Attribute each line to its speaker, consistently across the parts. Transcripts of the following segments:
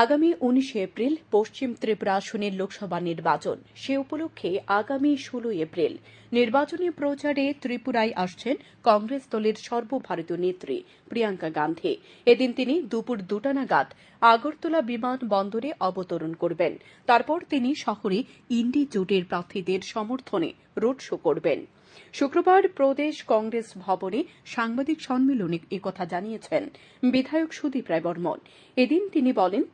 Speaker 1: আগামী 19 এপ্রিল পশ্চিম ত্রিপুরা আসনের লোকসভা নির্বাচন। সে উপলক্ষে আগামী 16 এপ্রিল নির্বাচনী প্রচারে ত্রিপুরায় আসছেন কংগ্রেস দলের সর্বভারতীয় নেত্রী প্রিয়াঙ্কা গান্ধী। এদিন তিনি দুপুর 2টা নাগাদ আগরতলা বিমানবন্দরে অবতরণ করবেন। তারপর তিনি শহরে ইন্ডি জোটের প্রার্থীদের সমর্থনে রোড শো করবেন। শুক্রবার প্রদেশ কংগ্রেস ভবনে সাংবাদিক সম্মেলনে একথা জানিয়েছেন বিধায়ক সুদীপ রায় বর্মন। এদিন তিনি বলেন,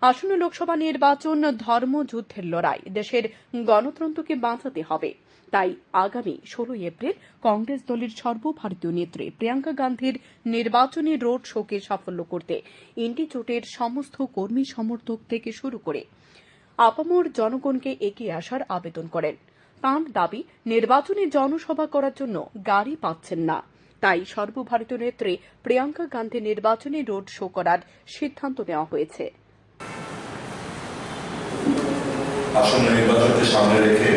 Speaker 1: আসন্ন লোকসভা নির্বাচন ধর্মযুদ্ধের লড়াই, দেশের গণতন্ত্রকে বাঁচাতে হবে। তাই আগামী 16 এপ্রিল কংগ্রেস দলের সর্বভারতীয় নেত্রী প্রিয়াঙ্কা গান্ধীর নির্বাচনী রোড শোকে সাফল্য করতে ইন্ডি জোটের সমস্ত কর্মী সমর্থক থেকে শুরু করে আপামর জনগণকে এগিয়ে আসার আবেদন করেন। তাঁর দাবি, নির্বাচনী জনসভা করার জন্য গাড়ি পাচ্ছেন না, তাই সর্বভারতীয় নেত্রী প্রিয়াঙ্কা গান্ধী নির্বাচনী রোড শো করার সিদ্ধান্ত নেওয়া হয়েছে।
Speaker 2: আসন্ন নির্বাচনকে সামনে রেখে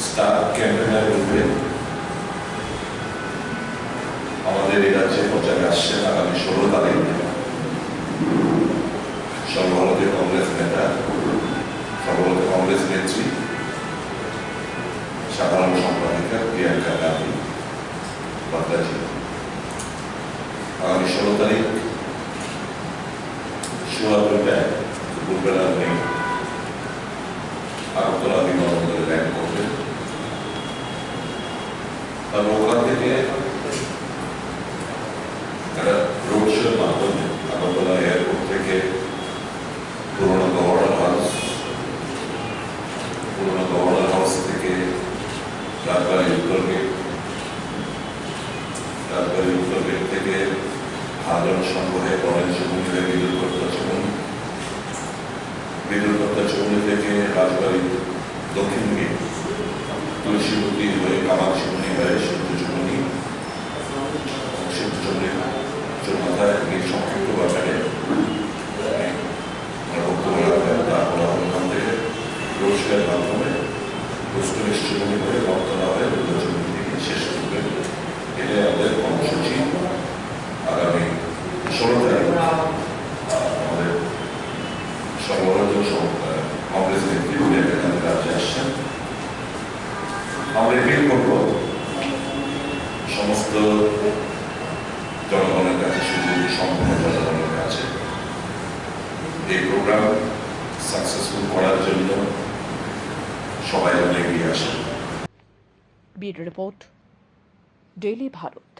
Speaker 2: স্টার ক্যাম্পেইনের রূপে আমাদের এই রাজ্যে প্রচারে আসছেন আগামী 16 তারিখ সর্বভারতীয় কংগ্রেস নেতা, সর্বভারতীয় কংগ্রেস নেত্রী, সাধারণ সম্পাদিকা প্রিয়াঙ্কা গান্ধী বাদ্রাজি। আগামী 16 তারিখ সোয়াবেলায় দুপুরবেলা নেই আগরতলা বিমানবন্দরে ল্যান্ড করবে। তারপর ওখান থেকে একটা রোড শোর মাধ্যমে আগরতলা এয়ারপোর্ট থেকে পুরোনো গভর্নর হাউস থেকে রাজবাড়ি উত্তর গেট থেকে হাজন সংঘ হয়ে বরেন্দ্র চৌমুনি হয়ে বিদুরকর্তা চৌমুনি থেকে রাজবাড়ি দক্ষিণ গেট, তুলসীবতী হয়ে কামাক্ষিমণি হয়ে সূর্যচৌমুনি চৌমাথায় এই সংক্ষিপ্ত বাজারে বক্তব্য রাখবেন। তারপর ওখান থেকে রোজগার মাধ্যমে পুষ্করেশ চৌমুনি হয়ে বক্তরা হয়ে দুর্গাচৌমুনি থেকে শেষ করবেন। এটাই আমাদের কর্মসূচি। আগামী 16 তারিখ আমাদের সর্বভারতীয় কংগ্রেস নেত্রী প্রিয়াঙ্কা গান্ধী রাজ্যে আসছেন। আমরা এপিল করব সমস্ত জনগণের কাছে, শুধু সম্পূর্ণ জনগণের কাছে এই প্রোগ্রাম সাকসেসফুল করার জন্য সবাই এগিয়ে আসেন।
Speaker 1: Bureau report, daily Bharat.